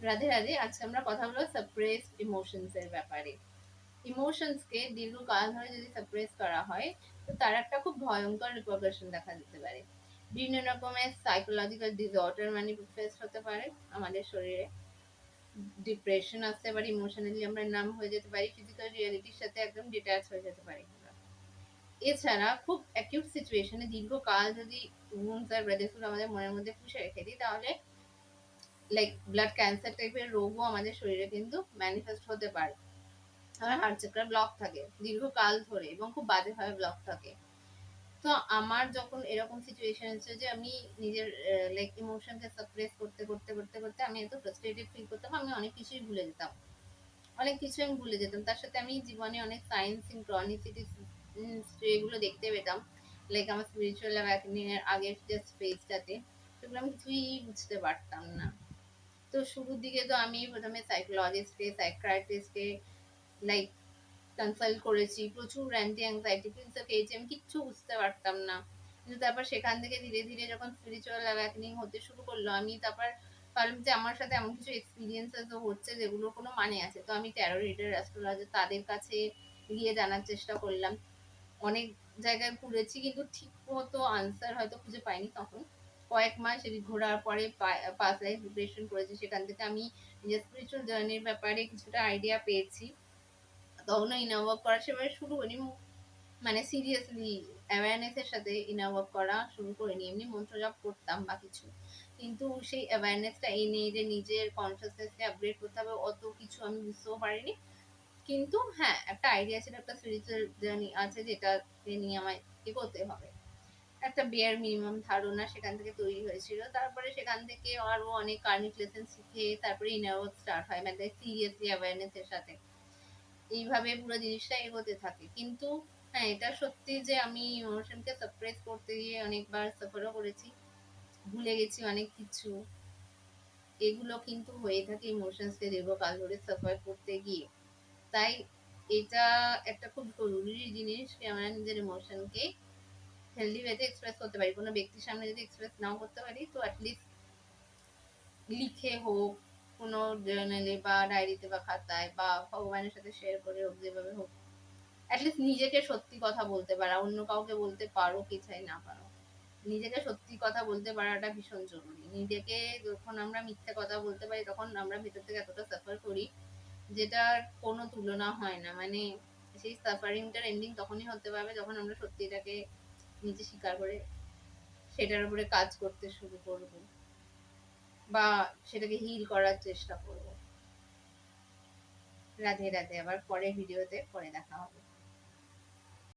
রাধে রাধে। আজকে আমরা কথা বলবো সাপ্রেসড ইমোশনস এর ব্যাপারে। ইমোশনস কে দীর্ঘকাল ধরে যদি সাপ্রেস করা হয়, তো তার একটা খুব ভয়ঙ্কর রিপারকাশন দেখা দিতে পারে। বিভিন্ন রকমের সাইকোলজিক্যাল ডিসঅর্ডার ম্যানিফেস্ট হতে পারে আমাদের শরীরে। ডিপ্রেশন আসতে পারে, ইমোশনালি আমরা নাম হয়ে যেতে পারি, ফিজিক্যাল রিয়েলিটির সাথে একদম ডিট্যাচ হয়ে যেতে পারি। এছাড়া খুব অ্যাকিউট সিচুয়েশনে দীর্ঘকাল যদি উন্ডস আর ব্রেথফুল আমাদের মনের মধ্যে পুষে রেখে দিই, তাহলে লাইক ব্লাড ক্যান্সার টাইপের রোগও আমাদের শরীরে কিন্তু ম্যানিফেস্ট হতে পারে। আমার হার্ট চাকরা ব্লক থাকে দীর্ঘকাল ধরে এবং খুব বাজেভাবে ব্লক থাকে। তো আমার যখন এরকম সিচুয়েশন হচ্ছে যে আমি নিজের লাইক ইমোশনকে সাপ্রেস করতে করতে করতে করতে আমি এত ফ্রাস্ট্রেটেড ফিল করতাম, আমি অনেক কিছুই ভুলে যেতাম। অনেক কিছু আমি ভুলে যেতাম। তার সাথে আমি জীবনে অনেক সায়েন্স সিনক্রনিসিটি এগুলো দেখতে পেতাম। লাইক আমার স্পিরিচুয়াল অ্যাওয়াকেনিং এর আগের যে স্পেসটাতে, সেগুলো আমি কিছুই বুঝতে পারতাম না। তো শুরুর দিকে তো আমি প্রথমে সাইকোলজিস্টকে, সাইকিয়াট্রিস্টকে লাইক কনসাল্ট করেছি, প্রচুর অ্যান্টি অ্যাংজাইটি পিলসও খেয়েছি, আমি কিচ্ছু বুঝতে পারতাম না। কিন্তু তারপর সেখান থেকে ধীরে ধীরে যখন স্পিরিচুয়াল অ্যাওয়াকেনিং হতে শুরু করলো, আমি তারপর ভাবলাম যে আমার সাথে এমন কিছু এক্সপিরিয়েন্সেসও হচ্ছে যেগুলোর কোনো মানে আছে। তো আমি ট্যারো রিডার, অ্যাস্ট্রোলজার তাদের কাছে গিয়ে জানার চেষ্টা করলাম। অনেক জায়গায় ঘুরেছি কিন্তু ঠিক মতো আনসার হয়তো খুঁজে পাইনি তখন। কয়েক মাস ঘোরার পরে পাস্ট লাইফ রিগ্রেশন করেছি, সেখান থেকে আমি নিজের স্পিরিচুয়াল জার্নির ব্যাপারে কিছুটা আইডিয়া পেয়েছি। তখনও ইনার ওয়ার্ক করা সেভাবে শুরু করিনি, মানে সিরিয়াসলি অ্যাওয়ারনেস এর সাথে ইনার ওয়ার্ক করা শুরু করিনি। এমনি মন্ত্র জপ করতাম বা কিছু, কিন্তু সেই অ্যাওয়ারনেসটা এনে যে নিজের কনসিয়াসনেসকে আপগ্রেড করতে হবে অত কিছু আমি বুঝতেও পারিনি। কিন্তু হ্যাঁ, একটা আইডিয়া ছিল, একটা স্পিরিচুয়াল জার্নি আছে যেটাকে নিয়ে আমায় এগোতে হবে। একটা বেয়ার মিনিমাম ধারণা সেখান থেকে তৈরি হয়েছিল। তারপরে সেখান থেকে আরো অনেক কার্মিক লেসন শিখে তারপরে ইনার ওয়ার্ক স্টার্ট হয়, মানে সিরিয়াসলি অ্যাওয়ারনেস এর সাথে। এইভাবে পুরো জিনিসটা এগোতে থাকে। কিন্তু হ্যাঁ, এটা সত্যি যে আমি ইমোশনকে সাপ্রেস করতে গিয়ে অনেকবার সাফারও করেছি, ভুলে গেছি অনেক কিছু। এগুলো কিন্তু হয়ে থাকে ইমোশনসকে দীর্ঘকাল ধরে সাফার করতে গিয়ে। তাই এটা একটা খুব জরুরি জিনিস যে আমরা নিজের ইমোশনকে হেলদি ওয়েতে এক্সপ্রেস করতে পারি। কোনো ব্যক্তির সামনে যদি এক্সপ্রেস নাও করতে পারি, তো অ্যাটলিস্ট লিখে হোক, কোনো জার্নালে বা ডায়েরিতে বা খাতায় বা ভগবানের সাথে শেয়ার করে হোক, যেভাবে হোক অ্যাটলিস্ট নিজেকে সত্যি কথা বলতে পারা। অন্য কাউকে বলতে পারো কি চাই না পারো, নিজেকে সত্যি কথা বলতে পারাটা ভীষণ জরুরি। নিজেকে যখন আমরা মিথ্যে কথা বলতে পারি, তখন আমরা ভেতর থেকে এতটা সাফার করি যেটার কোনো তুলনা হয় না। মানে সেই সাফারিংটার এন্ডিং তখনই হতে পারবে যখন আমরা সত্যিটাকে নিজে স্বীকার করে সেটার উপরে কাজ করতে শুরু করব বা সেটাকে হিল করার চেষ্টা করব। রাধে রাধে। আবার পরের ভিডিওতে পরে দেখা হবে।